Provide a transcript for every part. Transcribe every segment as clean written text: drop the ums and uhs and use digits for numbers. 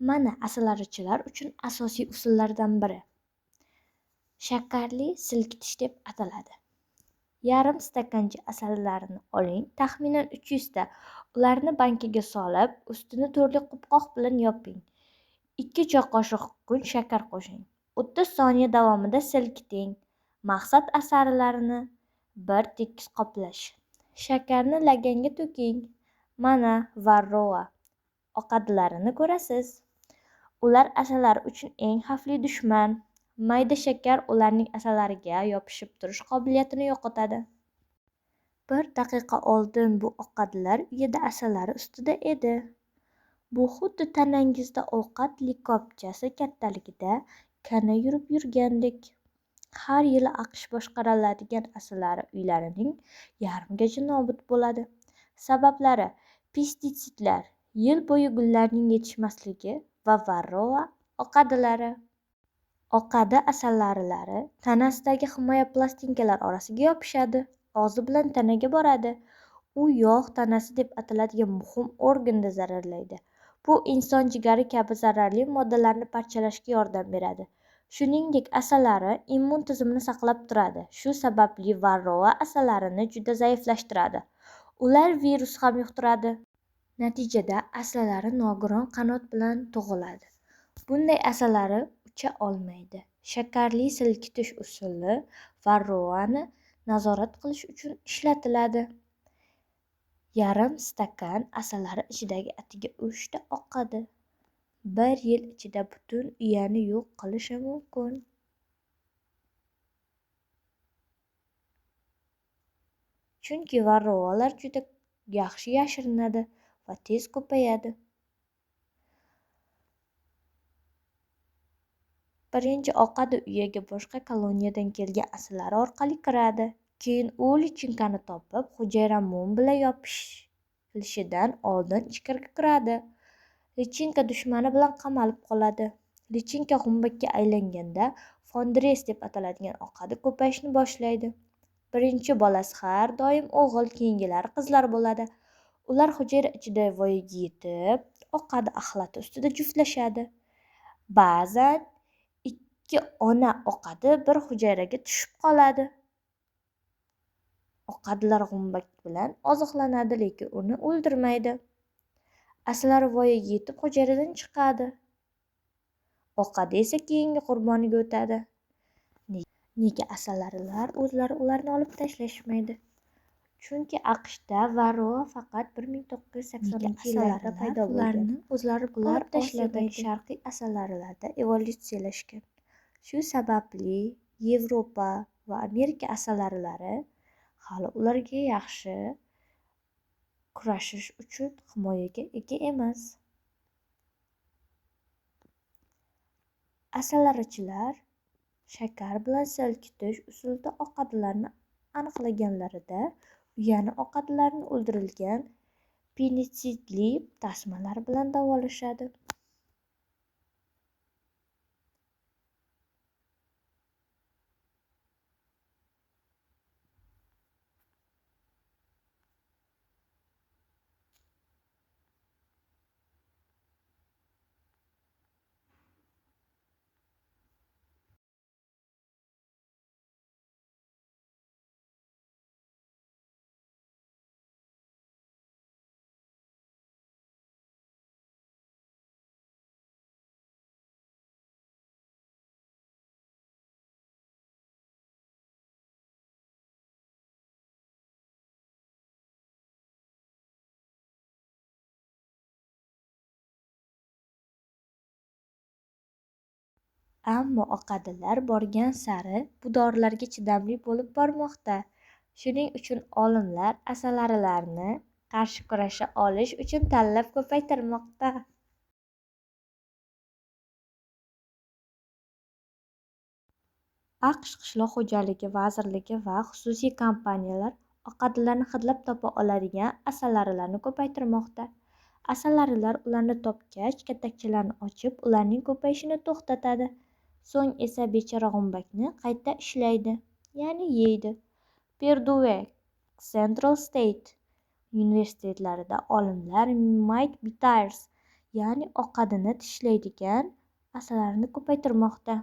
Mana asalarichilar uchun asosiy usullardan biri. Shakarli silkitish deb ataladi. Yarim stakancha asallarni oling, taxminan 300 ta. Ularni bankaga solib, ustini to'rli qopqoq bilan yoping. 2 choy qoshiq kun shakar qo'shing. 30 soniya davomida silkiting. Maqsad asalarilarni bir tekis qoplash. Shakarni laganga to'king. Mana varroa oqadilarini ko'rasiz. Ular asalari uchun eng xavfli dushman. Mayda shakar ularning asalariga yopishib turish qobiliyatini yo'qotadi. 1 daqiqa oldin bu oqadilar uyida asalari ustida edi. Bu xuddi tanangizda ovqat likopchasi kattaligida kana yurib yurgandek. Har yili AQSh boshqariladigan asalari uylarining yarmigacha nobud bo'ladi. Sabablari: pestitsidlar, yil bo'yi gullarning yetishmasligi va varroa oqadilari. Oqadi asalari tanasidagi himoya plastinkalar orasiga yopishadi, og'zi bilan tanaga boradi. U yog' tanasi deb ataladigan muhim organda zararlaydi. Bu inson jigari kabi zararli moddalarni parchalashga yordam beradi. Shuningdek, asalari immun tizimini saqlab turadi. Shu sababli varroa asalarini juda zaiflashtiradi. Ular virus ham yuqtiradi. Natijada asalari nogiron qanot bilan tug'iladi. Bunday asalari ucha olmaydi. Shakarli silkitish usuli varroani nazorat qilish uchun ishlatiladi. Yarim stakan asalari ichidagi atiga 3 ta oqadi. 1 yil ichida butun uyani yo'q qilishi mumkin. Chunki varroalar juda yaxshi yashirinadi va tez ko'payadi. Birinchi oqadi uyaga boshqa koloniyadan kelgan asalari orqali kiradi. Keyin u lichinkani topib, hujayra mum bilan yopilishidan oldin ichkariga kiradi. Lichinka dushmani bilan qamalib qoladi. Lichinka g'umbakka aylanganda fondres deb ataladigan oqadi ko'payishni boshlaydi. Birinchi bolasi har doim o'g'il, keyingilari qizlar bo'ladi. Ular hujayra ichida voyaga yetib, oqadi axlati ustida juftlashadi. Ba'zan 2 ona oqadi bir hujayraga tushib qoladi. Oqadilar g'umbak bilan oziqlanadi, lekin uni o'ldirmaydi. Asalari voyaga yetib hujayradan chiqadi. Oqadi esa keyingi qurboniga o'tadi. Nega asalarilar o'zlari ularni olib tashlashmaydi? Chunki AQShda varroa faqat 1980-yillarda paydo bo'lgan. O'zlari olib tashlamaydi. Sharqiy asalarilarda evolyutsiyalashgan. Shu sababli Yevropa va Amerika asalari hali ularga yaxshi kurashish uchun himoyaga ega emas. Asalarichilar shakar bilan silkitish usulida oqadilarni aniqlaganlarida uyani oqadilarni o'ldirilgan penitsidli tasmalar bilan davolashadi. Ammo oqadilar borgan sari bu dorilarga chidamli bo'lib bormoqda. Shuning uchun olimlar asalarilarni qarshi kurasha olish uchun tanlab ko'paytirmoqda. AQSh Qishloq xo'jaligi vazirligi va xususiy kompaniyalar oqadilarni hidlab topa oladigan asalarilarni ko'paytirmoqda. Asalarilar ularni topgach, katakchalarni ochib, ularning ko'payishini to'xtatadi. So'ng esa bechora g'umbakni qayta ishlaydi, ya'ni yeydi. Perdue, Central State universitetlarida olimlar Mike Bitters ya'ni ovqatini tishlaydigan asalarini ko'paytirmoqda.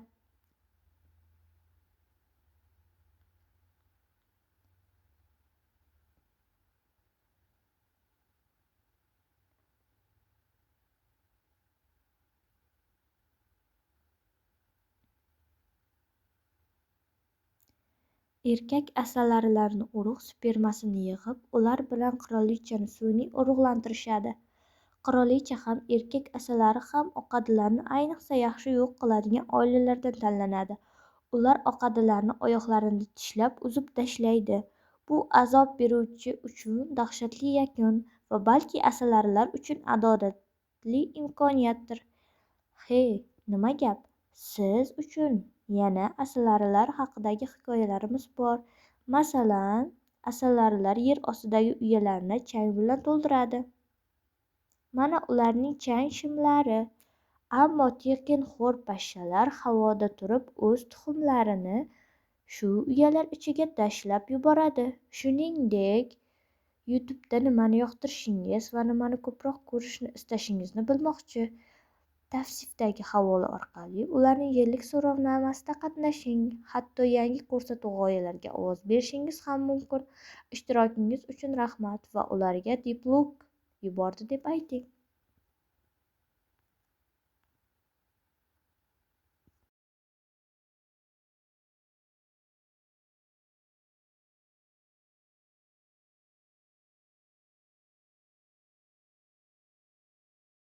Erkak asalarilarni urug' spermasini yig'ib, ular bilan qirolichani sun'iy urug'lantirishadi. Qirolicha ham, erkak asalari ham oqadilarni ayniqsa yaxshi yo'q qiladigan oilalardan tanlanadi. Ular oqadilarni oyoqlarini tishlab, uzib tashlaydi. Bu azob beruvchi uchun dahshatli yakun va balki asalarilar uchun adolatli imkoniyatdir. Hey, nima gap? Siz uchun yana asalarilar haqidagi hikoyalarimiz bor. Masalan, asalarilar yer ostidagi uyalarni chang bilan to'ldiradi. Mana ularning chang shimlari. Ammo tekinxo'r pashshalar havoda turib o'z tuxumlarini shu uyalar ichiga tashlab yuboradi. Shuningdek, YouTube'da nimani yoqtirishingiz va nimani ko'proq ko'rishni istashingizni bilmoqchi. Tavsifdagi havola orqali ularning yillik so'rovnomasida qatnashing. Hatto yangi ko'rsatuv g'oyalariga ovoz berishingiz ham mumkin. Ishtirokingiz uchun rahmat va ularga diplom yubordi deb ayting.